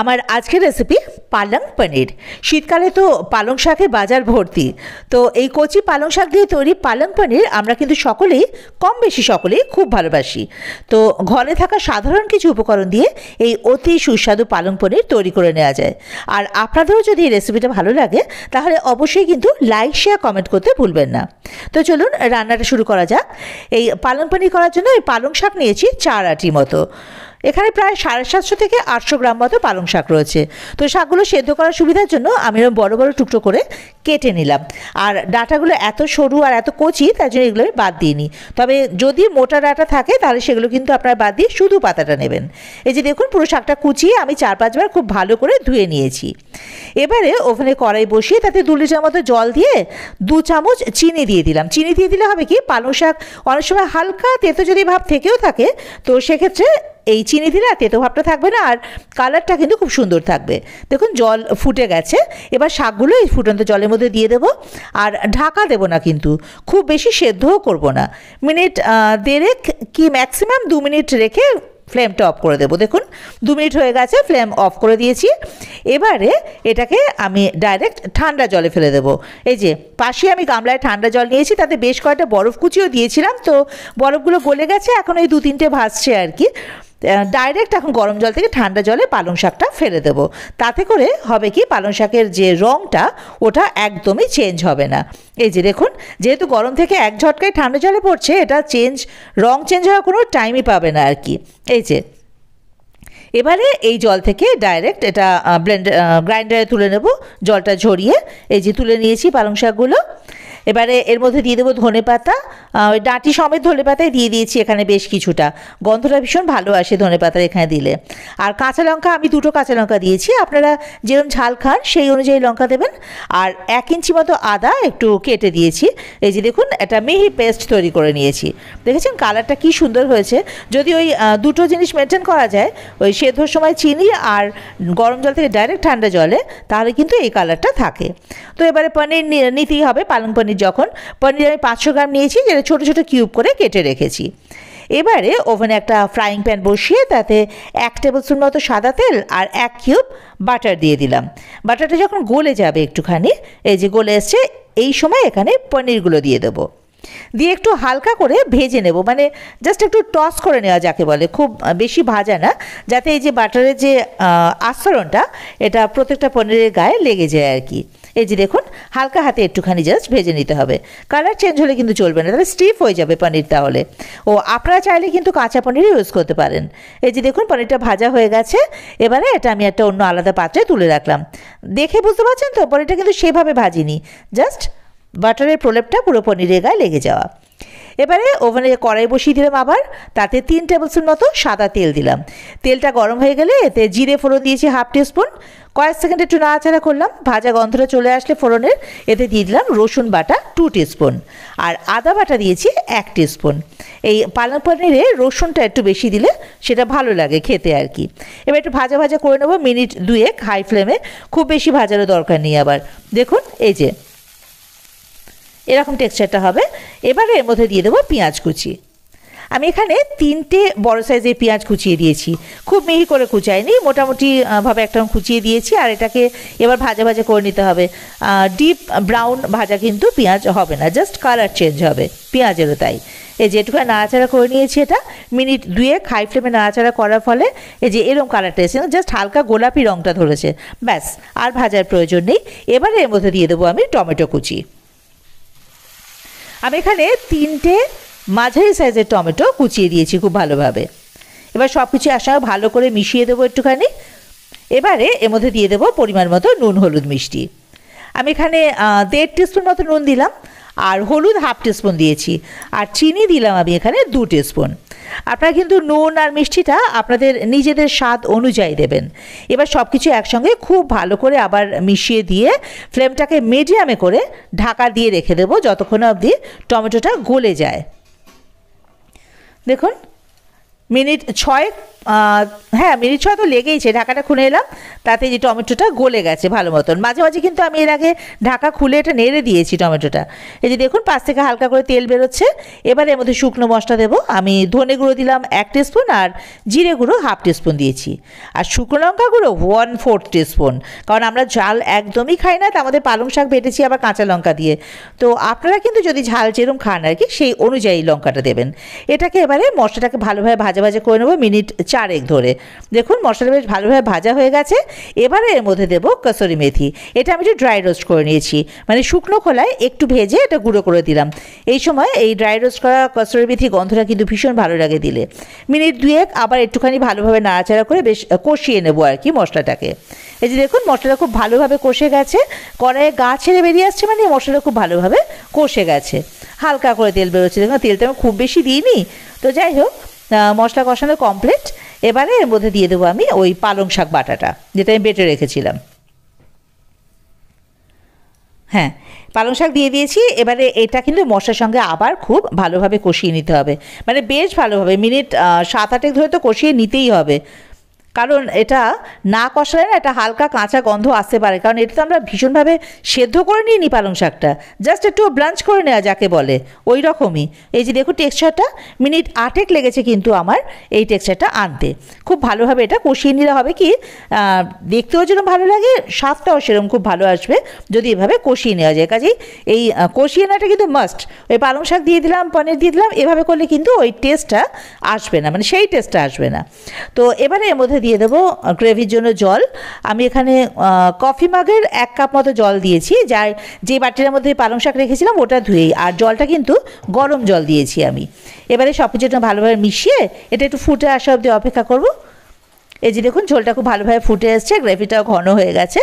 আমার আজকের রেসিপি পালং পনির। শীতকালে তো পালং শাকের বাজার ভর্তি, তো এই কচি পালং শাক দিয়ে তৈরি পালং পনির আমরা কিন্তু সকলেই কম বেশি সকলেই খুব ভালোবাসি। তো ঘরে থাকা সাধারণ কিছু উপকরণ দিয়ে এই অতি সুস্বাদু পালং পনির তৈরি করে নেওয়া যায়। আর আপনাদেরও যদি এই রেসিপিটা ভালো লাগে তাহলে অবশ্যই কিন্তু লাইক শেয়ার কমেন্ট করতে ভুলবেন না। তো চলুন রান্নাটা শুরু করা যাক। এই পালং পনির করার জন্য এই পালং শাক নিয়েছি 4 আটি মতো। এখানে প্রায় 750 থেকে 800 গ্রাম মতো পালং শাক রয়েছে। তো শাকগুলো সেদ্ধ করার সুবিধার জন্য আমি এরকম বড় বড় টুকরো করে কেটে নিলাম। আর ডাঁটাগুলো এত সরু আর এত কচি, তার জন্য এগুলো আমি বাদ দিইনি। তবে যদি মোটা ডাঁটা থাকে তাহলে সেগুলো কিন্তু আপনারা বাদ দিয়ে শুধু পাতাটা নেবেন। এই যে দেখুন, পুরো শাকটা কুচিয়ে আমি 4-5 বার খুব ভালো করে ধুয়ে নিয়েছি। এবারে ওভেনে কড়াই বসিয়ে তাতে 2 লিটার মতো জল দিয়ে 2 চামচ চিনি দিয়ে দিলাম। চিনি দিয়ে দিলে হবে কি, পালং শাক অনেক সময় হালকা তেতো যদি ভাব থেকেও থাকে, তো সেক্ষেত্রে এই চিনি দিলে আর তেতো ভাবটা থাকবে না, আর কালারটা কিন্তু খুব সুন্দর থাকবে। দেখুন জল ফুটে গেছে। এবার শাকগুলো এই ফুটন্ত জলের মধ্যে দিয়ে দেবো। আর ঢাকা দেবো না, কিন্তু খুব বেশি সেদ্ধও করব না। মিনিট 1.5 কি ম্যাক্সিমাম 2 মিনিট রেখে ফ্লেমটা অফ করে দেবো। দেখুন 2 মিনিট হয়ে গেছে, ফ্লেম অফ করে দিয়েছি। এবারে এটাকে আমি ডাইরেক্ট ঠান্ডা জলে ফেলে দেবো। এই যে পাশে আমি গামলায় ঠান্ডা জল নিয়েছি, তাতে বেশ কয়েকটা বরফ কুচিও দিয়েছিলাম, তো বরফগুলো গলে গেছে, এখন এই 2-3টে ভাসছে আর কি। ডাইরেক্ট এখন গরম জল থেকে ঠান্ডা জলে পালং শাকটা ফেলে দেবো। তাতে করে হবে কি, পালং শাকের যে রঙটা ওটা একদমই চেঞ্জ হবে না। এই যে দেখুন, যেহেতু গরম থেকে এক ঝটকায় ঠান্ডা জলে পড়ছে, এটা রং চেঞ্জ হওয়ার কোনো টাইমই পাবে না আর কি। এই যে এবারে এই জল থেকে ডাইরেক্ট এটা গ্রাইন্ডারে তুলে নেব, জলটা ঝরিয়ে। এই যে তুলে নিয়েছি পালং শাকগুলো। এবারে এর মধ্যে দিয়ে দেবো ধনে পাতা, ওই ডাঁটি সমেত ধনে পাতায় দিয়ে দিয়েছি এখানে বেশ কিছুটা। গন্ধটা ভীষণ ভালো আসে ধনে পাতার এখানে দিলে। আর কাঁচা লঙ্কা আমি 2টো কাঁচা লঙ্কা দিয়েছি, আপনারা যেরকম ঝাল খান সেই অনুযায়ী লঙ্কা দেবেন। আর 1 ইঞ্চি মতো আদা একটু কেটে দিয়েছি। এই যে দেখুন, একটা মিহি পেস্ট তৈরি করে নিয়েছি। দেখেছেন কালারটা কি সুন্দর হয়েছে। যদি ওই 2টো জিনিস মেনটেন করা যায়, ওই সেদ্ধর সময় চিনি আর গরম জল থেকে ডাইরেক্ট ঠান্ডা জলে, তাহলে কিন্তু এই কালারটা থাকে। তো এবারে পনির নিতেই হবে। পালং পনির যখন, পনির আমি 500 গ্রাম নিয়েছি, যেটা ছোটো ছোটো কিউব করে কেটে রেখেছি। এবারে ওভেনে একটা ফ্রাইং প্যান বসিয়ে তাতে 1 টেবিল স্পুন মতো সাদা তেল আর 1 কিউব বাটার দিয়ে দিলাম। বাটারটা যখন গলে যাবে একটুখানি, এই যে গলে এসছে, এই সময় এখানে পনিরগুলো দিয়ে দেবো। দিয়ে একটু হালকা করে ভেজে নেব, মানে জাস্ট একটু টস করে নেওয়া যাকে বলে, খুব বেশি ভাজা না, যাতে এই যে বাটারের যে আস্তরণটা এটা প্রত্যেকটা পনিরের গায়ে লেগে যায় আর কি। এই যে দেখুন, হালকা হাতে একটুখানি জাস্ট ভেজে নিতে হবে। কালার চেঞ্জ হলে কিন্তু চলবে না, তাহলে স্টিফ হয়ে যাবে পনির তাহলে। ও আপনারা চাইলে কিন্তু কাঁচা পনির ইউজ করতে পারেন। এই যে দেখুন, পনিরটা ভাজা হয়ে গেছে। এবারে এটা আমি একটা অন্য আলাদা পাত্রে তুলে রাখলাম। দেখে বুঝতে পারছেন তো, পনিরটা কিন্তু সেভাবে ভাজিনি, জাস্ট বাটারের প্রলেপটা পুরো পনিরের গায়ে লেগে যাওয়া। এবারে ওভেনে কড়াই বসিয়ে দিলাম আবার, তাতে 3 টেবিল স্পুন মতো সাদা তেল দিলাম। তেলটা গরম হয়ে গেলে এতে জিরে ফোড়ন দিয়েছি 1/2 টিস্পুন। কয়েক সেকেন্ড একটু নাড়াচাড়া করলাম, ভাজা গন্ধটা চলে আসলে ফোড়নের, এতে দিয়ে দিলাম রসুন বাটা 2 টিস্পুন আর আদা বাটা দিয়েছি 1 টিস্পুন। এই পালং পনিরে রসুনটা একটু বেশি দিলে সেটা ভালো লাগে খেতে আর কি। এবার একটু ভাজা ভাজা করে নেবো, মিনিট 2 হাই ফ্লেমে, খুব বেশি ভাজারও দরকার নেই আবার। দেখুন এই যে এরকম টেক্সচারটা হবে। এবারে এর মধ্যে দিয়ে দেবো পেঁয়াজ কুচি। আমি এখানে 3টে বড় সাইজের পেঁয়াজ কুচিয়ে দিয়েছি, খুব মিহি করে কুচাইনি, মোটামুটি ভাবে একটা কুচিয়ে দিয়েছি। আর এটাকে এবার ভাজা ভাজা করে নিতে হবে। ডিপ ব্রাউন ভাজা কিন্তু পেঁয়াজ হবে না, জাস্ট কালার চেঞ্জ হবে পেঁয়াজেরও তাই। এই যে একটুখানি নাড়াচাড়া করে নিয়েছি, এটা মিনিট 2 হাই ফ্লেমে নাড়াচাড়া করার ফলে এই যে এরকম কালারটা এসেছে, জাস্ট হালকা গোলাপি রঙটা ধরেছে, ব্যাস, আর ভাজার প্রয়োজন নেই। এবারে এর মধ্যে দিয়ে দেবো আমি টমেটো কুচি। আমি এখানে 3টে মাঝারি সাইজের টমেটো কুচিয়ে দিয়েছি খুব ভালোভাবে। এবার সব কিছু একসঙ্গে ভালো করে মিশিয়ে দেবো একটুখানি। এবারে এর মধ্যে দিয়ে দেবো পরিমাণ মতো নুন, হলুদ, মিষ্টি। আমি এখানে 1.5 টিস্পুন মতো নুন দিলাম, আর হলুদ 1/2 টিস্পুন দিয়েছি, আর চিনি দিলাম আমি এখানে 2 টিস্পুন। আপনারা কিন্তু নুন আর মিষ্টিটা আপনাদের নিজেদের স্বাদ অনুযায়ী দেবেন। এবার সব কিছু একসঙ্গে খুব ভালো করে আবার মিশিয়ে দিয়ে ফ্লেমটাকে মিডিয়ামে করে ঢাকা দিয়ে রেখে দেবো যতক্ষণ অবধি টমেটোটা গলে যায়। দেখুন মিনিট 6, হ্যাঁ মিনিট 6 তো লেগেইছে। ঢাকাটা খুলে এলাম, তাতে যে টমেটোটা গলে গেছে ভালো মতন। মাঝে মাঝে কিন্তু আমি এর আগে ঢাকা খুলে এটা নেড়ে দিয়েছি টমেটোটা। এই যে দেখুন পাশ থেকে হালকা করে তেল বেরোচ্ছে। এবারে এর মধ্যে শুকনো মশলা দেবো। আমি ধনে গুঁড়ো দিলাম 1 টিস্পুন, আর জিরে গুঁড়ো 1/2 টিস্পুন দিয়েছি, আর শুকনো লঙ্কা গুঁড়ো 1/4 টিস্পুন। কারণ আমরা ঝাল একদমই খাই না, তো আমাদের পালং শাক বেটেছি আবার কাঁচা লঙ্কা দিয়ে। তো আপনারা কিন্তু যদি ঝাল যেরকম খান আর কি, সেই অনুযায়ী লঙ্কাটা দেবেন। এটাকে এবারে মশলাটাকে ভালোভাবে ভাজা ভাজা করে নেবো মিনিট 4 ধরে। দেখুন মশলাটা বেশ ভালোভাবে ভাজা হয়ে গেছে। এবারে এর মধ্যে দেবো কসুরি মেথি। এটা আমি একটু ড্রাই রোস্ট করে নিয়েছি, মানে শুকনো খোলায় একটু ভেজে এটা গুঁড়ো করে দিলাম। এই সময় এই ড্রাই রোস্ট করা কসুরি মেথি গন্ধটা কিন্তু ভীষণ ভালো লাগে দিলে। মিনিট 2 আবার একটুখানি ভালোভাবে নাড়াচাড়া করে বেশ কষিয়ে নেবো আর কি মশলাটাকে। এই যে দেখুন মশলাটা খুব ভালোভাবে কষে গেছে, কড়াইয়ে গা ছেড়ে বেরিয়ে আসছে, মানে মশলাটা খুব ভালোভাবে কষে গেছে। হালকা করে তেল বেরোচ্ছে, দেখুন তেলটা আমি খুব বেশি দিইনি। তো যাই হোক, মশলা কষানো কমপ্লিট। এবারে এর মধ্যে দিয়ে দেবো আমি ওই পালং শাক বাটাটা, যেটা আমি বেটে রেখেছিলাম। হ্যাঁ, পালং শাক দিয়ে দিয়েছি। এবারে এটা কিন্তু মশলার সঙ্গে আবার খুব ভালোভাবে কষিয়ে নিতে হবে, মানে বেশ ভালোভাবে মিনিট 7-8 ধরে তো কষিয়ে নিতেই হবে। কারণ এটা না কষালে না এটা হালকা কাঁচা গন্ধ আসতে পারে, কারণ এটা তো আমরা ভীষণভাবে সেদ্ধ করে নিই নি পালং শাকটা, জাস্ট একটু ব্লাঞ্চ করে নেওয়া যাকে বলে, ওই রকমই। এই যে দেখুন টেক্সচারটা মিনিট 8 লেগেছে কিন্তু আমার এই টেক্সচারটা আনতে। খুব ভালোভাবে এটা কষিয়ে নিলে হবে কি, দেখতেও যেরকম ভালো লাগে, স্বাদটাও সেরকম খুব ভালো আসবে যদি এভাবে কষিয়ে নেওয়া যায়। কাজেই এই কষিয়ে নেওয়াটা কিন্তু মাস্ট। ওই পালং শাক দিয়ে দিলাম, পনির দিয়ে দিলাম, এভাবে করলে কিন্তু ওই টেস্টটা আসবে না, মানে সেই টেস্টটা আসবে না। তো এবারে এর মধ্যে দিয়ে দেবো গ্রেভির জন্য জল। আমি এখানে কফি মাগের 1 কাপ মতো জল দিয়েছি, যে বাটির মধ্যে পালং শাক রেখেছিলাম ওটা ধুয়েই, আর জলটা কিন্তু গরম জল দিয়েছি আমি। এবারে সব কিছুটা ভালোভাবে মিশিয়ে এটা একটু ফুটে আসা অবধি অপেক্ষা করব। এই যে দেখুন ঝোলটা খুব ভালোভাবে ফুটে এসছে, গ্রেভিটাও ঘন হয়ে গেছে,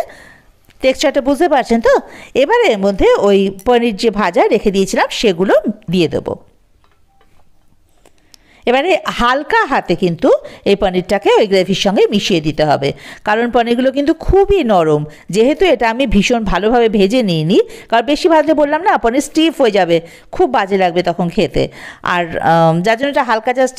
টেক্সচারটা বুঝতে পারছেন তো। এবারে এর মধ্যে ওই পনির যে ভাজা রেখে দিয়েছিলাম সেগুলো দিয়ে দেবো। এবারে হালকা হাতে কিন্তু এই পনিরটাকে ওই গ্রেভির সঙ্গে মিশিয়ে দিতে হবে, কারণ পনিরগুলো কিন্তু খুবই নরম। যেহেতু এটা আমি ভীষণ ভালোভাবে ভেজে নিইনি, কারণ বেশি ভাজলে বললাম না পনির স্টিফ হয়ে যাবে, খুব বাজে লাগবে তখন খেতে। আর যার জন্য এটা হালকা জাস্ট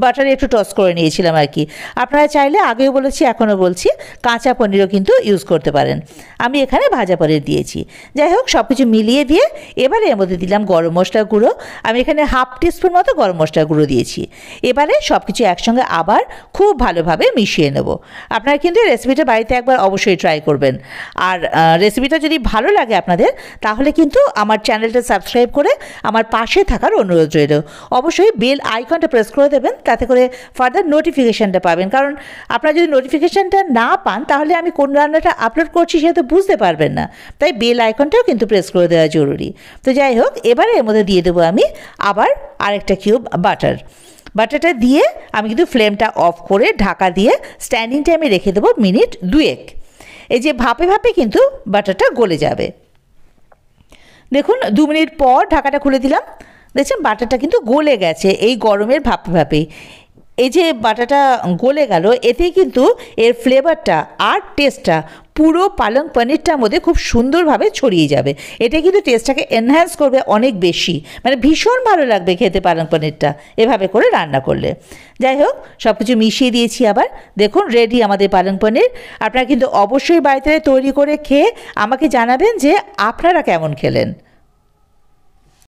বাটারে একটু টস করে নিয়েছিলাম আর কি। আপনারা চাইলে আগেও বলেছি এখনও বলছি কাঁচা পনিরও কিন্তু ইউজ করতে পারেন। আমি এখানে ভাজা পনির দিয়েছি। যাই হোক সব কিছু মিলিয়ে দিয়ে এবারে এর মধ্যে দিলাম গরম মশলার গুঁড়ো। আমি এখানে 1/2 টিস্পুন মতো গরম মশলার গুঁড়ো দিয়েছি। এবারে সব কিছু একসঙ্গে আবার খুব ভালোভাবে মিশিয়ে নেব। আপনারা কিন্তু এই রেসিপিটা বাড়িতে একবার অবশ্যই ট্রাই করবেন। আর রেসিপিটা যদি ভালো লাগে আপনাদের, তাহলে কিন্তু আমার চ্যানেলটা সাবস্ক্রাইব করে আমার পাশে থাকার অনুরোধ রইল। অবশ্যই বেল আইকনটা প্রেস করে দেবেন, তাতে করে ফার্দার নোটিফিকেশানটা পাবেন। কারণ আপনারা যদি নোটিফিকেশানটা না পান, তাহলে আমি কোন রান্নাটা আপলোড করছি সেটা তো বুঝতে পারবেন না। তাই বেল আইকনটাও কিন্তু প্রেস করে দেওয়া জরুরি। তো যাই হোক, এবারে এর মধ্যে দিয়ে দেবো আমি আবার আরেকটা কিউব বাটারটা দিয়ে আমি কিন্তু ফ্লেমটা অফ করে ঢাকা দিয়ে স্ট্যান্ডিং টাইমে রেখে দেবো মিনিট 2। এই যে ভাপে ভাপে কিন্তু বাটারটা গলে যাবে। দেখুন 2 মিনিট পর ঢাকাটা খুলে দিলাম, দেখছেন বাটারটা কিন্তু গলে গেছে এই গরমের ভাপে ভাপেই। এই যে বাটারটা গলে গেল, এতেই কিন্তু এর ফ্লেভারটা আর টেস্টটা পুরো পালং পনিরটার মধ্যে খুব সুন্দরভাবে ছড়িয়ে যাবে। এটা কিন্তু টেস্টটাকে এনহ্যান্স করবে অনেক বেশি, মানে ভীষণ ভালো লাগবে খেতে পালং পনিরটা এভাবে করে রান্না করলে। যাই হোক সব কিছু মিশিয়ে দিয়েছি আবার। দেখুন রেডি আমাদের পালং পনির। আপনারা কিন্তু অবশ্যই বাড়িতে তৈরি করে খেয়ে আমাকে জানাবেন যে আপনারা কেমন খেলেন।